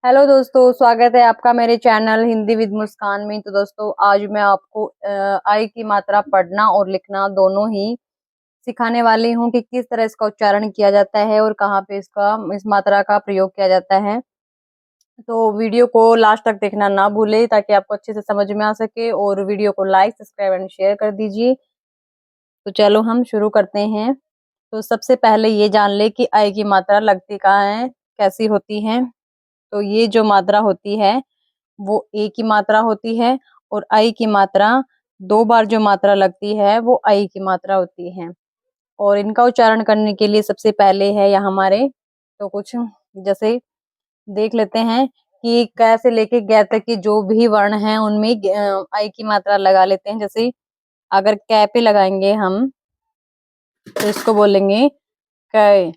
Hello दोस्तों, स्वागत है आपका मेरे चैनल हिंदी विद मुस्कान में। तो दोस्तों, आज मैं आपको आई की मात्रा पढ़ना और लिखना दोनों ही सिखाने वाली हूँ कि किस तरह इसका उच्चारण किया जाता है और कहाँ पे इस मात्रा का प्रयोग किया जाता है। तो वीडियो को लास्ट तक देखना ना भूले ताकि आपको अच्छे से समझ में आ सके, और वीडियो को लाइक, सब्सक्राइब एंड शेयर कर दीजिए। तो चलो हम शुरू करते हैं। तो सबसे पहले ये जान ले कि आई की मात्रा लगती कहाँ है, कैसी होती है। तो ये जो मात्रा होती है वो ए की मात्रा होती है, और आई की मात्रा दो बार जो मात्रा लगती है वो आई की मात्रा होती है। और इनका उच्चारण करने के लिए सबसे पहले है या हमारे तो कुछ जैसे देख लेते हैं कि क से लेके ग तक के जो भी वर्ण हैं उनमें आई की मात्रा लगा लेते हैं। जैसे अगर कै पे लगाएंगे हम तो इसको बोलेंगे कै।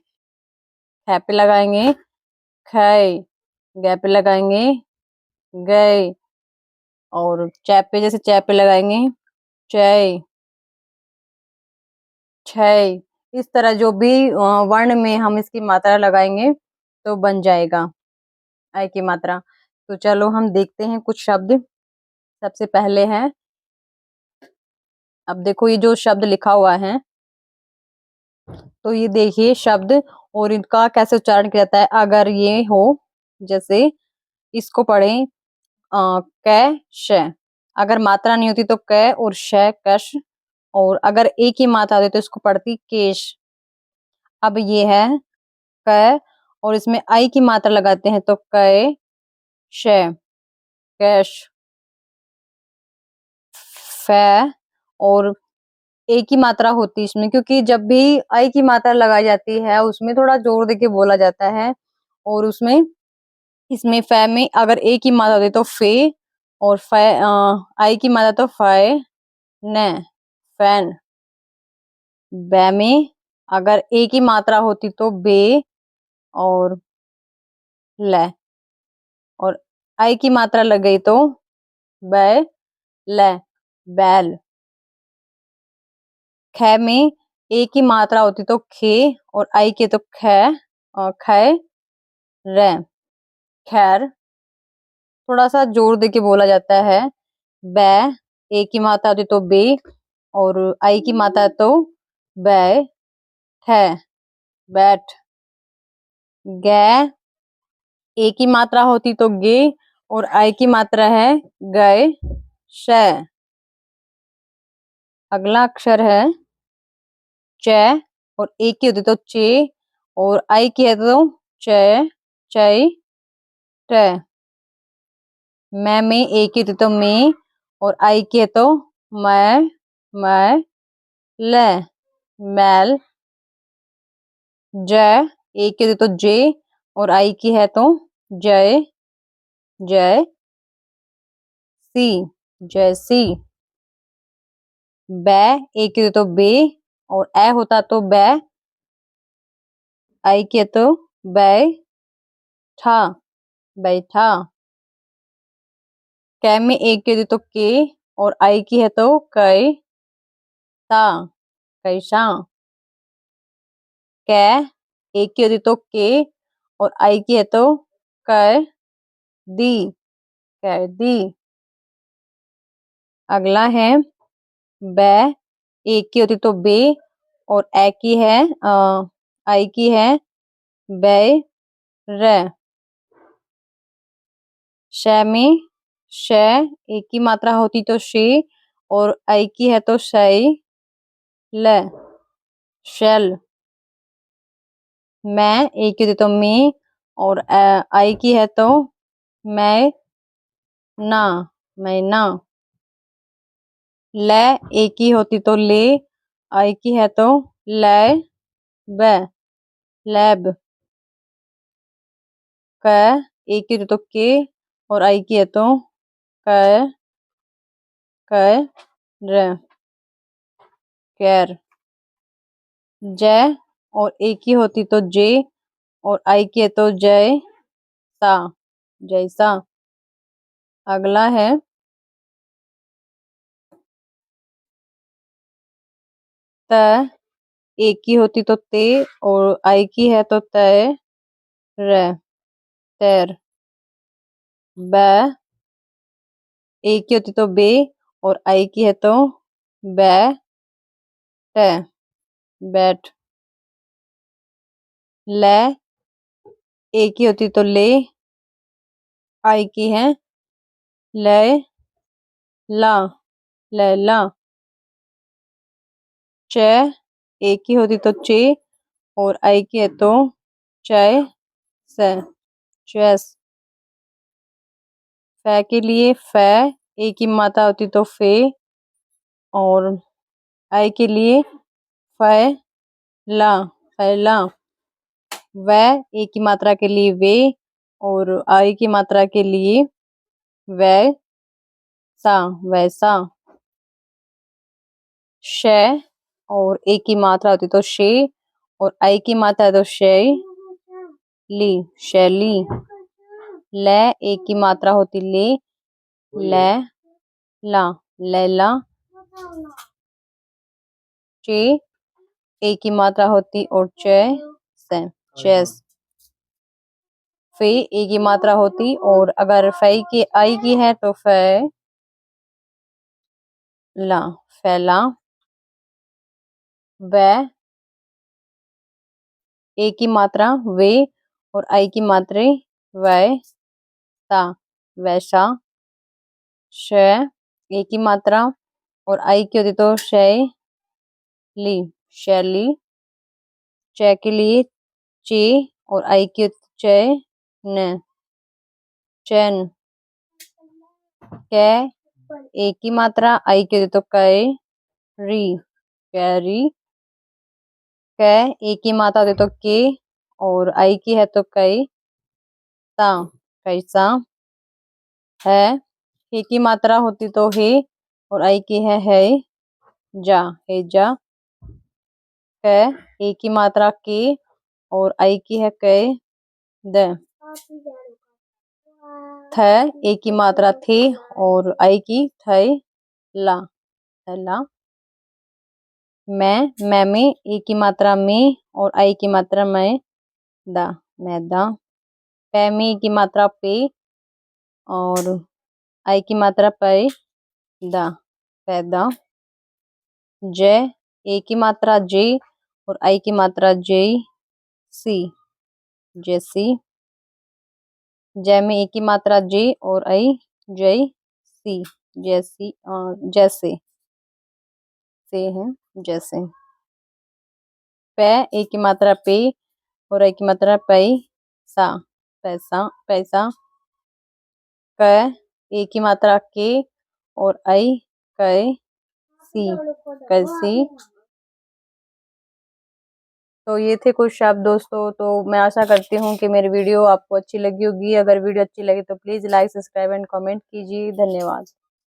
ख पे लगाएंगे खै। ग पे लगाएंगे गए। और चै पे जैसे चै पे लगाएंगे चय छय। इस तरह जो भी वर्ण में हम इसकी मात्रा लगाएंगे तो बन जाएगा आई की मात्रा। तो चलो हम देखते हैं कुछ शब्द। सबसे पहले है, अब देखो ये जो शब्द लिखा हुआ है तो ये देखिए शब्द और इनका कैसे उच्चारण किया जाता है। अगर ये हो, जैसे इसको पढ़ें कै श। अगर मात्रा नहीं होती तो कै और श कश, और अगर एक ही मात्रा होती तो इसको पढ़ती केश। अब ये है क, और इसमें आई की मात्रा लगाते हैं तो कै श कैश। फ, और एक ही मात्रा होती है इसमें, क्योंकि जब भी आई की मात्रा लगाई जाती है उसमें थोड़ा जोर देके बोला जाता है। और उसमें इसमें फ में अगर एक ही मात्रा होती तो फे, और फ आई की मात्रा तो फय न फैन। बै में अगर एक ही मात्रा होती तो बे और ल, और आई की मात्रा लग गई तो बै ल बैल। ख में एक ही मात्रा होती तो खे, और आई के तो ख और खै र खैर। थोड़ा सा जोर देके बोला जाता है। बै एक की मात्रा होती तो बे, और आई की मात्रा तो बै है बैठ। गै एक की मात्रा होती तो गे, और आई की मात्रा है गए श। अगला अक्षर है च, और एक की होती तो चे, और आई की है तो च चय ट। मैं में एक की होती तो मैं, और आई की है तो मैं ल मैल। जय एक की होती तो जे, और आई की है तो जय जय सी जैसी। बै एक की होती तो बे, और ए होता तो बै, आई की है तो बै ठा बैठा। कै में एक की होती तो के, और आई की है तो कै ता कैसा। कै एक की होती तो के, और आई की है तो कै दी कैदी। अगला है बै एक की होती तो बे, और ए की है आई की है बै र। श में श एक की मात्रा होती तो शे, और आई की है तो शय ल शैल। मैं एक की होती तो मैं, और आई की है तो मैं ना मैना। ल एक की होती तो ले, आई की है तो लय ब लैब। क एक की होती तो के, और आई की है तो क क र कैर। जय और एक की होती तो जे, और आई की है तो जय सा जैसा। अगला है त एक की होती तो ते, और आई की है तो तय र तैर। ब, ए की होती तो बे और आई की है तो बै ट, बैट। ले, ए की होती तो ले, आई की है ले ला, लैला। च, ए की होती तो चे और आई की है तो चय से, चेस। फै के लिए फै, ए की मात्रा होती तो फे और आई के लिए फै ला, फैला। वै, ए की मात्रा के लिए वे और आई की मात्रा के लिए वै सा, वैसा। श, और ए की मात्रा होती तो शे और आई की मात्रा है तो शय ली, शैली। ले, ए की मात्रा होती ले, ले ला, लैला। चे, ए की मात्रा होती और चय से, चेस। फे, ए की मात्रा होती और अगर फै की आई की है तो फै ला, फैला। वे, ए की मात्रा वे और आई की मात्रा वै सा, वैसा। श, ए की मात्रा और आई की होती तो शय ली, शैली। च के लिए चे और आई की होती तो चय न, चैन। कै, ए की मात्रा आई की होती तो कै री, कैरी। कै, ए की मात्रा होती तो के और आई की है तो कै सा, कैसा। है, हे की मात्रा होती तो हे और आई की है जा, है जा। कै, ए की मात्रा के और आई की है कै द। थ, ए की मात्रा थे और आई की थे ला, थैला। मैं में, ए की मात्रा में और आई की मात्रा में दा, मैदा। पै में ए की मात्रा पे और आई की मात्रा पे दा, पैदा। जय, ए की मात्रा जे और आई की मात्रा जे सी, जैसी। जय में ए की मात्रा जे और आई जय सी, जैसी, जैसे से है जैसे। पै, ए की मात्रा पे और आई की मात्रा पै सा, पैसा, पैसा। क, ए की मात्रा के और आई कै सी, कैसी। तो ये थे कुछ शब्द दोस्तों। तो मैं आशा करती हूँ कि मेरी वीडियो आपको अच्छी लगी होगी। अगर वीडियो अच्छी लगी तो please like, subscribe and comment कीजिए। धन्यवाद।